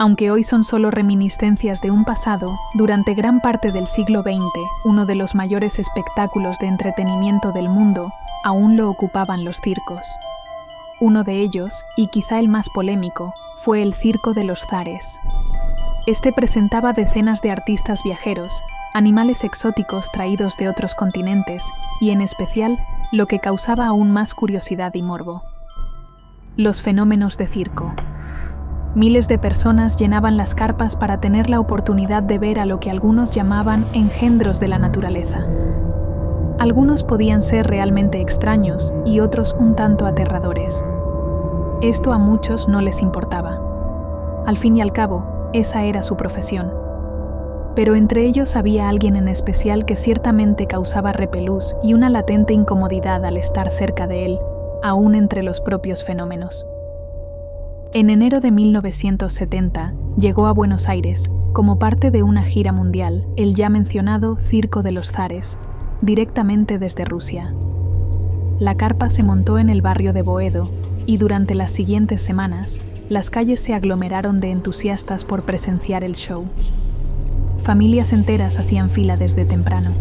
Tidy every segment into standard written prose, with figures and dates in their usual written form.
Aunque hoy son solo reminiscencias de un pasado, durante gran parte del siglo XX, uno de los mayores espectáculos de entretenimiento del mundo aún lo ocupaban los circos. Uno de ellos, y quizá el más polémico, fue el Circo de los Zares. Este presentaba decenas de artistas viajeros, animales exóticos traídos de otros continentes y, en especial, lo que causaba aún más curiosidad y morbo: los fenómenos de circo. Miles de personas llenaban las carpas para tener la oportunidad de ver a lo que algunos llamaban engendros de la naturaleza. Algunos podían ser realmente extraños y otros un tanto aterradores. Esto a muchos no les importaba. Al fin y al cabo, esa era su profesión. Pero entre ellos había alguien en especial que ciertamente causaba repelús y una latente incomodidad al estar cerca de él, aún entre los propios fenómenos. En enero de 1970 llegó a Buenos Aires, como parte de una gira mundial, el ya mencionado Circo de los Zares, directamente desde Rusia. La carpa se montó en el barrio de Boedo y durante las siguientes semanas, las calles se aglomeraron de entusiastas por presenciar el show. Familias enteras hacían fila desde temprano.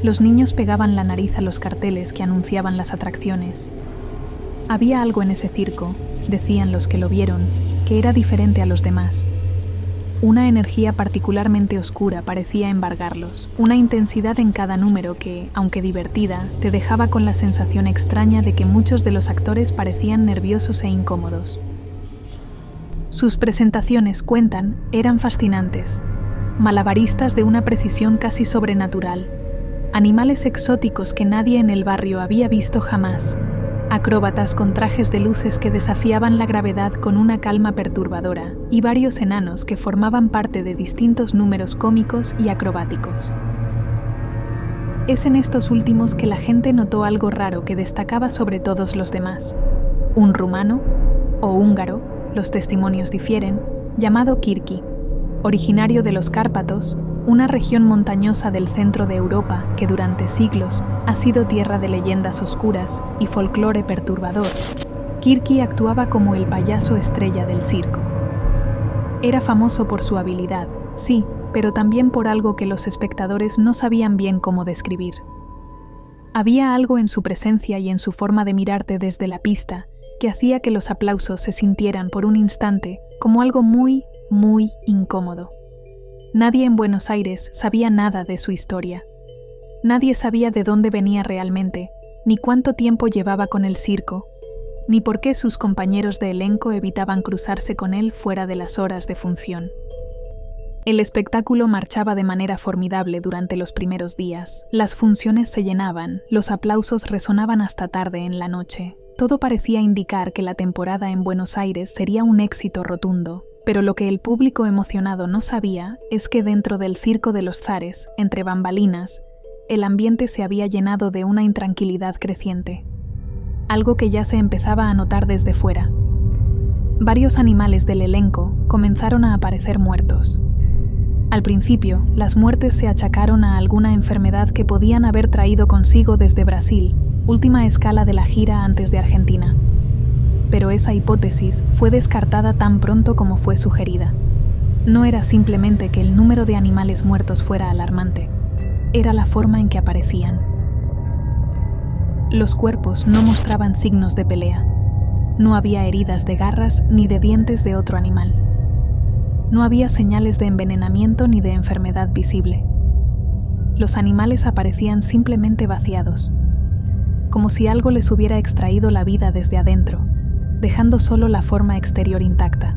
Los niños pegaban la nariz a los carteles que anunciaban las atracciones. Había algo en ese circo, decían los que lo vieron, que era diferente a los demás. Una energía particularmente oscura parecía embargarlos, una intensidad en cada número que, aunque divertida, te dejaba con la sensación extraña de que muchos de los actores parecían nerviosos e incómodos. Sus presentaciones, cuentan, eran fascinantes. Malabaristas de una precisión casi sobrenatural, animales exóticos que nadie en el barrio había visto jamás, acróbatas con trajes de luces que desafiaban la gravedad con una calma perturbadora, y varios enanos que formaban parte de distintos números cómicos y acrobáticos. Es en estos últimos que la gente notó algo raro que destacaba sobre todos los demás: un rumano, o húngaro, los testimonios difieren, llamado Kirki, originario de los Cárpatos, una región montañosa del centro de Europa que durante siglos ha sido tierra de leyendas oscuras y folclore perturbador. Kirki actuaba como el payaso estrella del circo. Era famoso por su habilidad, sí, pero también por algo que los espectadores no sabían bien cómo describir. Había algo en su presencia y en su forma de mirarte desde la pista que hacía que los aplausos se sintieran por un instante como algo muy, muy incómodo. Nadie en Buenos Aires sabía nada de su historia. Nadie sabía de dónde venía realmente, ni cuánto tiempo llevaba con el circo, ni por qué sus compañeros de elenco evitaban cruzarse con él fuera de las horas de función. El espectáculo marchaba de manera formidable durante los primeros días. Las funciones se llenaban, los aplausos resonaban hasta tarde en la noche. Todo parecía indicar que la temporada en Buenos Aires sería un éxito rotundo. Pero lo que el público emocionado no sabía es que dentro del Circo de los Zares, entre bambalinas, el ambiente se había llenado de una intranquilidad creciente. Algo que ya se empezaba a notar desde fuera. Varios animales del elenco comenzaron a aparecer muertos. Al principio, las muertes se achacaron a alguna enfermedad que podían haber traído consigo desde Brasil, última escala de la gira antes de Argentina. Pero esa hipótesis fue descartada tan pronto como fue sugerida. No era simplemente que el número de animales muertos fuera alarmante, era la forma en que aparecían. Los cuerpos no mostraban signos de pelea. No había heridas de garras ni de dientes de otro animal. No había señales de envenenamiento ni de enfermedad visible. Los animales aparecían simplemente vaciados, como si algo les hubiera extraído la vida desde adentro, dejando solo la forma exterior intacta.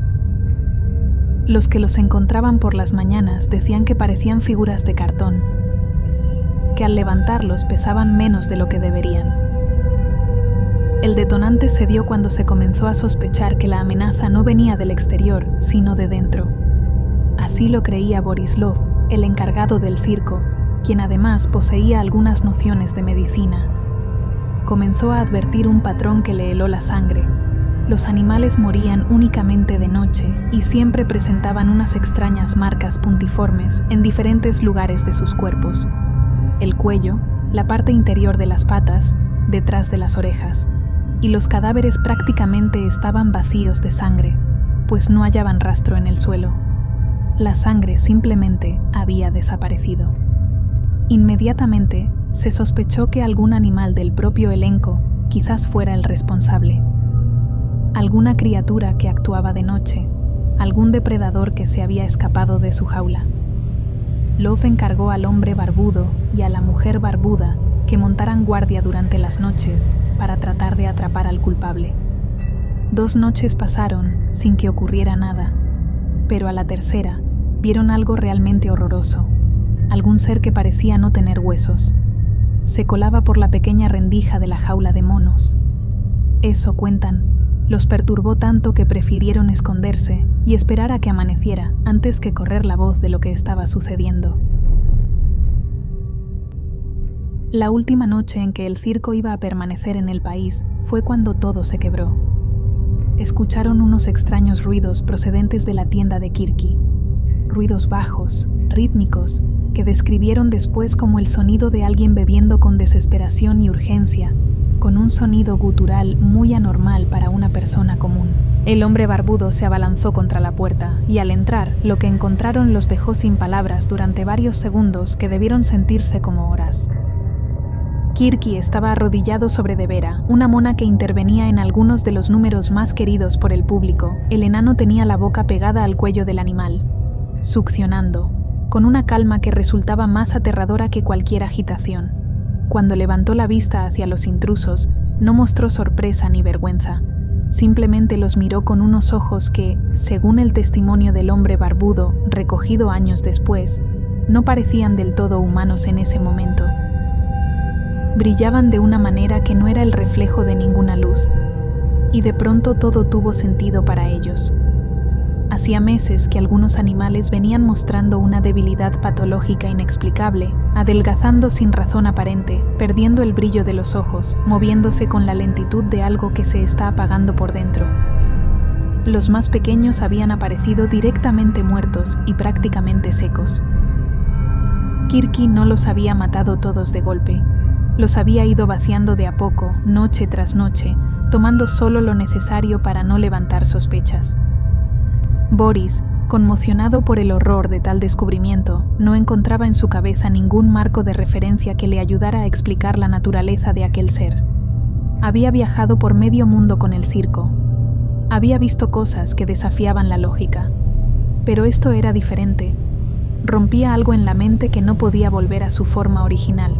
Los que los encontraban por las mañanas decían que parecían figuras de cartón, que al levantarlos pesaban menos de lo que deberían. El detonante se dio cuando se comenzó a sospechar que la amenaza no venía del exterior, sino de dentro. Así lo creía Borislav, el encargado del circo, quien además poseía algunas nociones de medicina. Comenzó a advertir un patrón que le heló la sangre. Los animales morían únicamente de noche y siempre presentaban unas extrañas marcas puntiformes en diferentes lugares de sus cuerpos: el cuello, la parte interior de las patas, detrás de las orejas, y los cadáveres prácticamente estaban vacíos de sangre. pues no hallaban rastro en el suelo. La sangre simplemente había desaparecido. Inmediatamente se sospechó que algún animal del propio elenco quizás fuera el responsable. Alguna criatura que actuaba de noche, algún depredador que se había escapado de su jaula. Love encargó al hombre barbudo y a la mujer barbuda que montaran guardia durante las noches para tratar de atrapar al culpable. 2 noches pasaron sin que ocurriera nada, pero a la tercera vieron algo realmente horroroso, algún ser que parecía no tener huesos. Se colaba por la pequeña rendija de la jaula de monos. Eso, cuentan, los perturbó tanto que prefirieron esconderse y esperar a que amaneciera antes que correr la voz de lo que estaba sucediendo. La última noche en que el circo iba a permanecer en el país fue cuando todo se quebró. Escucharon unos extraños ruidos procedentes de la tienda de Kirky, ruidos bajos, rítmicos, que describieron después como el sonido de alguien bebiendo con desesperación y urgencia, con un sonido gutural muy anormal para una persona común. El hombre barbudo se abalanzó contra la puerta y al entrar, lo que encontraron los dejó sin palabras durante varios segundos que debieron sentirse como horas. Kirky estaba arrodillado sobre De Vera, una mona que intervenía en algunos de los números más queridos por el público. El enano tenía la boca pegada al cuello del animal, succionando, con una calma que resultaba más aterradora que cualquier agitación. Cuando levantó la vista hacia los intrusos, no mostró sorpresa ni vergüenza. Simplemente los miró con unos ojos que, según el testimonio del hombre barbudo, recogido años después, no parecían del todo humanos en ese momento. Brillaban de una manera que no era el reflejo de ninguna luz, y de pronto todo tuvo sentido para ellos. Hacía meses que algunos animales venían mostrando una debilidad patológica inexplicable, adelgazando sin razón aparente, perdiendo el brillo de los ojos, moviéndose con la lentitud de algo que se está apagando por dentro. Los más pequeños habían aparecido directamente muertos y prácticamente secos. Kirky no los había matado todos de golpe. Los había ido vaciando de a poco, noche tras noche, tomando solo lo necesario para no levantar sospechas. Boris, conmocionado por el horror de tal descubrimiento, no encontraba en su cabeza ningún marco de referencia que le ayudara a explicar la naturaleza de aquel ser. Había viajado por medio mundo con el circo. Había visto cosas que desafiaban la lógica. Pero esto era diferente. Rompía algo en la mente que no podía volver a su forma original.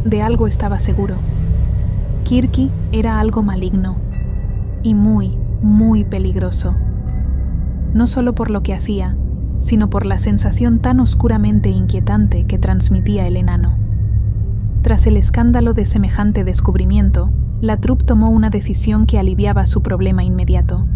De algo estaba seguro. Kirky era algo maligno y muy, muy peligroso. No solo por lo que hacía, sino por la sensación tan oscuramente inquietante que transmitía el enano. Tras el escándalo de semejante descubrimiento, la troupe tomó una decisión que aliviaba su problema inmediato,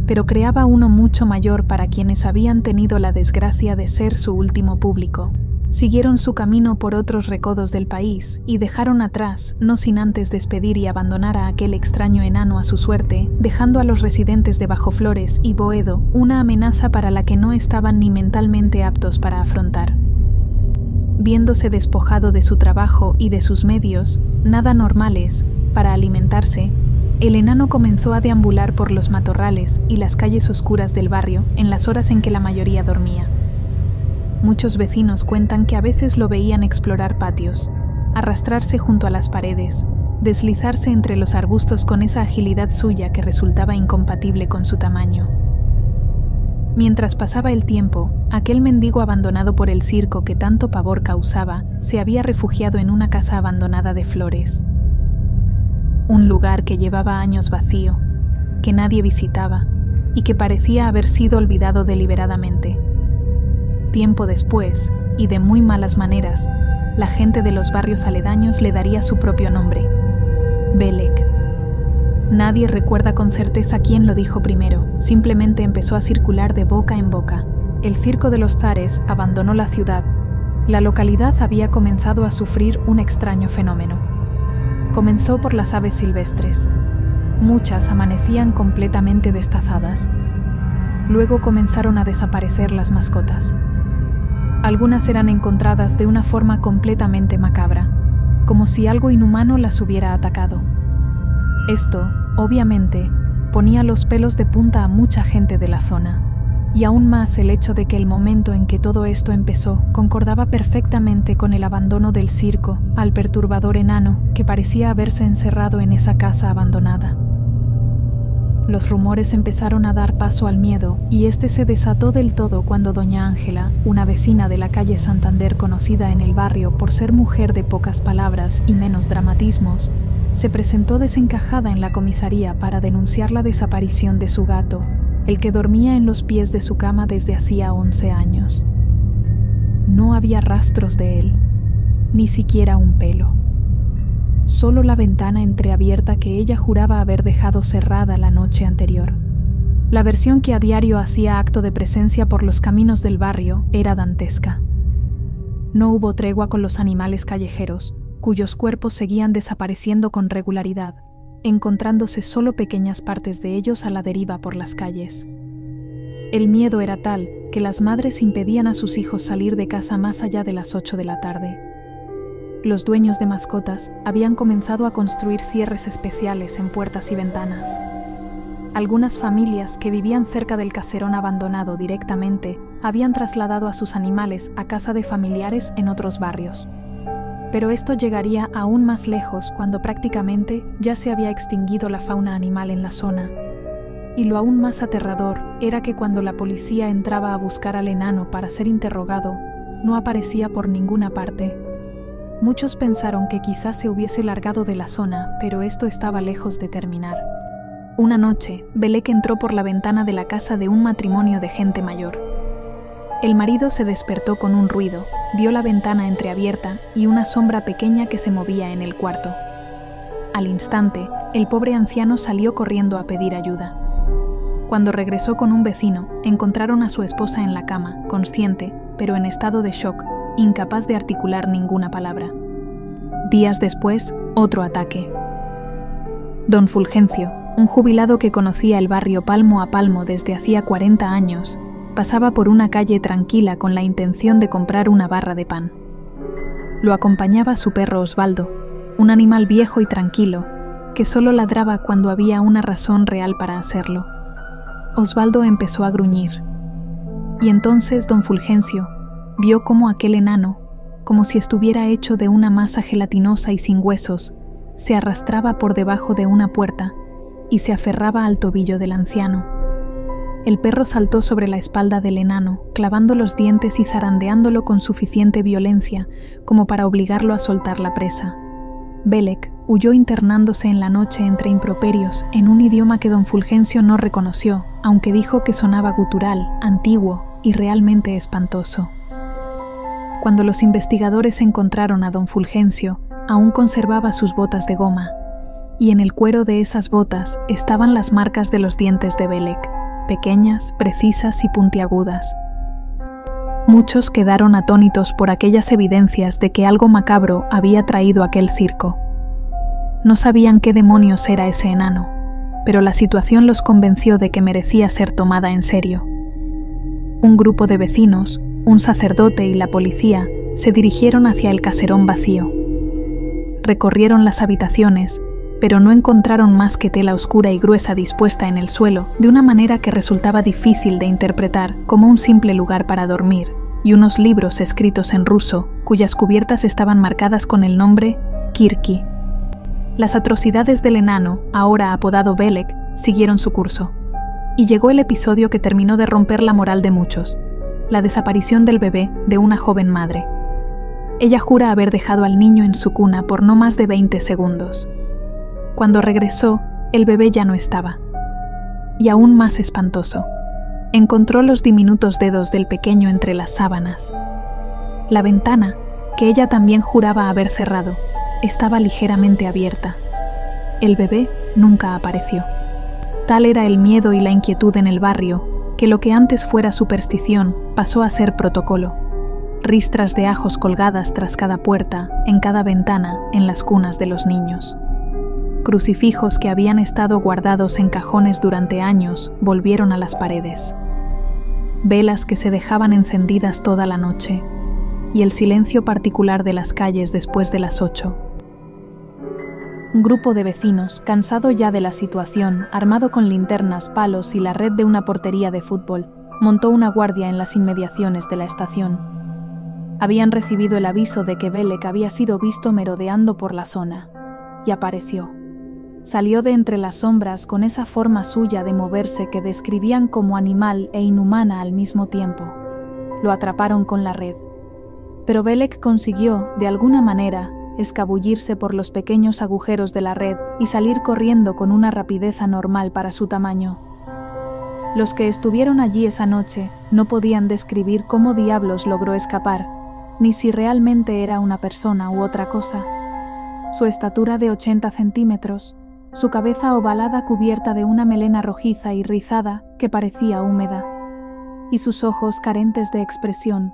pero creaba uno mucho mayor para quienes habían tenido la desgracia de ser su último público. Siguieron su camino por otros recodos del país y dejaron atrás, no sin antes despedir y abandonar a aquel extraño enano a su suerte, dejando a los residentes de Bajoflores y Boedo una amenaza para la que no estaban ni mentalmente aptos para afrontar. Viéndose despojado de su trabajo y de sus medios, nada normales, para alimentarse, el enano comenzó a deambular por los matorrales y las calles oscuras del barrio en las horas en que la mayoría dormía. Muchos vecinos cuentan que a veces lo veían explorar patios, arrastrarse junto a las paredes, deslizarse entre los arbustos con esa agilidad suya que resultaba incompatible con su tamaño. Mientras pasaba el tiempo, aquel mendigo abandonado por el circo que tanto pavor causaba se había refugiado en una casa abandonada de Flores. Un lugar que llevaba años vacío, que nadie visitaba y que parecía haber sido olvidado deliberadamente. Tiempo después, y de muy malas maneras, la gente de los barrios aledaños le daría su propio nombre: Belek. Nadie recuerda con certeza quién lo dijo primero, simplemente empezó a circular de boca en boca. El circo de los zares abandonó la ciudad. La localidad había comenzado a sufrir un extraño fenómeno. Comenzó por las aves silvestres. Muchas amanecían completamente destazadas. Luego comenzaron a desaparecer las mascotas. Algunas eran encontradas de una forma completamente macabra, como si algo inhumano las hubiera atacado. Esto, obviamente, ponía los pelos de punta a mucha gente de la zona. Y aún más el hecho de que el momento en que todo esto empezó concordaba perfectamente con el abandono del circo al perturbador enano que parecía haberse encerrado en esa casa abandonada. Los rumores empezaron a dar paso al miedo y este se desató del todo cuando doña Ángela, una vecina de la calle Santander conocida en el barrio por ser mujer de pocas palabras y menos dramatismos, se presentó desencajada en la comisaría para denunciar la desaparición de su gato, el que dormía en los pies de su cama desde hacía 11 años. No había rastros de él, ni siquiera un pelo. Solo la ventana entreabierta que ella juraba haber dejado cerrada la noche anterior. La versión que a diario hacía acto de presencia por los caminos del barrio era dantesca. No hubo tregua con los animales callejeros, cuyos cuerpos seguían desapareciendo con regularidad, encontrándose solo pequeñas partes de ellos a la deriva por las calles. El miedo era tal que las madres impedían a sus hijos salir de casa más allá de las 8 de la tarde. Los dueños de mascotas habían comenzado a construir cierres especiales en puertas y ventanas. Algunas familias que vivían cerca del caserón abandonado directamente habían trasladado a sus animales a casa de familiares en otros barrios. Pero esto llegaría aún más lejos cuando prácticamente ya se había extinguido la fauna animal en la zona. Y lo aún más aterrador era que cuando la policía entraba a buscar al enano para ser interrogado, no aparecía por ninguna parte. Muchos pensaron que quizás se hubiese largado de la zona, pero esto estaba lejos de terminar. Una noche, Belek entró por la ventana de la casa de un matrimonio de gente mayor. El marido se despertó con un ruido, vio la ventana entreabierta y una sombra pequeña que se movía en el cuarto. Al instante, el pobre anciano salió corriendo a pedir ayuda. Cuando regresó con un vecino, encontraron a su esposa en la cama, consciente, pero en estado de shock, incapaz de articular ninguna palabra. Días después, otro ataque. Don Fulgencio, un jubilado que conocía el barrio palmo a palmo desde hacía 40 años, pasaba por una calle tranquila con la intención de comprar una barra de pan. Lo acompañaba su perro Osvaldo, un animal viejo y tranquilo, que solo ladraba cuando había una razón real para hacerlo. Osvaldo empezó a gruñir. Y entonces don Fulgencio vio cómo aquel enano, como si estuviera hecho de una masa gelatinosa y sin huesos, se arrastraba por debajo de una puerta y se aferraba al tobillo del anciano. El perro saltó sobre la espalda del enano, clavando los dientes y zarandeándolo con suficiente violencia como para obligarlo a soltar la presa. Belek huyó internándose en la noche entre improperios en un idioma que don Fulgencio no reconoció, aunque dijo que sonaba gutural, antiguo y realmente espantoso. Cuando los investigadores encontraron a don Fulgencio, aún conservaba sus botas de goma, y en el cuero de esas botas estaban las marcas de los dientes de Belek, pequeñas, precisas y puntiagudas. Muchos quedaron atónitos por aquellas evidencias de que algo macabro había traído aquel circo. No sabían qué demonios era ese enano, pero la situación los convenció de que merecía ser tomada en serio. Un grupo de vecinos, un sacerdote y la policía se dirigieron hacia el caserón vacío. Recorrieron las habitaciones, pero no encontraron más que tela oscura y gruesa dispuesta en el suelo de una manera que resultaba difícil de interpretar como un simple lugar para dormir, y unos libros escritos en ruso cuyas cubiertas estaban marcadas con el nombre Kirki. Las atrocidades del enano, ahora apodado Belek, siguieron su curso, y llegó el episodio que terminó de romper la moral de muchos, la desaparición del bebé de una joven madre. Ella jura haber dejado al niño en su cuna por no más de 20 segundos. Cuando regresó, el bebé ya no estaba. Y aún más espantoso, encontró los diminutos dedos del pequeño entre las sábanas. La ventana, que ella también juraba haber cerrado, estaba ligeramente abierta. El bebé nunca apareció. Tal era el miedo y la inquietud en el barrio, que lo que antes fuera superstición pasó a ser protocolo. Ristras de ajos colgadas tras cada puerta, en cada ventana, en las cunas de los niños. Crucifijos que habían estado guardados en cajones durante años volvieron a las paredes. Velas que se dejaban encendidas toda la noche, y el silencio particular de las calles después de las 8. Un grupo de vecinos, cansado ya de la situación, armado con linternas, palos y la red de una portería de fútbol, montó una guardia en las inmediaciones de la estación. Habían recibido el aviso de que Belek había sido visto merodeando por la zona, y apareció. Salió de entre las sombras con esa forma suya de moverse que describían como animal e inhumana al mismo tiempo. Lo atraparon con la red. Pero Belek consiguió, de alguna manera, escabullirse por los pequeños agujeros de la red y salir corriendo con una rapidez anormal para su tamaño. Los que estuvieron allí esa noche no podían describir cómo diablos logró escapar, ni si realmente era una persona u otra cosa. Su estatura de 80 centímetros, su cabeza ovalada cubierta de una melena rojiza y rizada que parecía húmeda, y sus ojos carentes de expresión,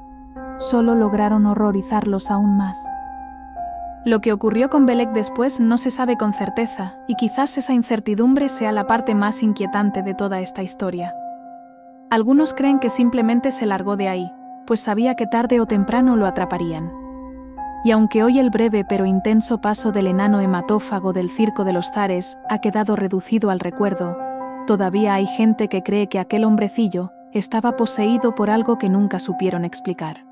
solo lograron horrorizarlos aún más. Lo que ocurrió con Belek después no se sabe con certeza, y quizás esa incertidumbre sea la parte más inquietante de toda esta historia. Algunos creen que simplemente se largó de ahí, pues sabía que tarde o temprano lo atraparían. Y aunque hoy el breve pero intenso paso del enano hematófago del Circo de los Zares ha quedado reducido al recuerdo, todavía hay gente que cree que aquel hombrecillo estaba poseído por algo que nunca supieron explicar.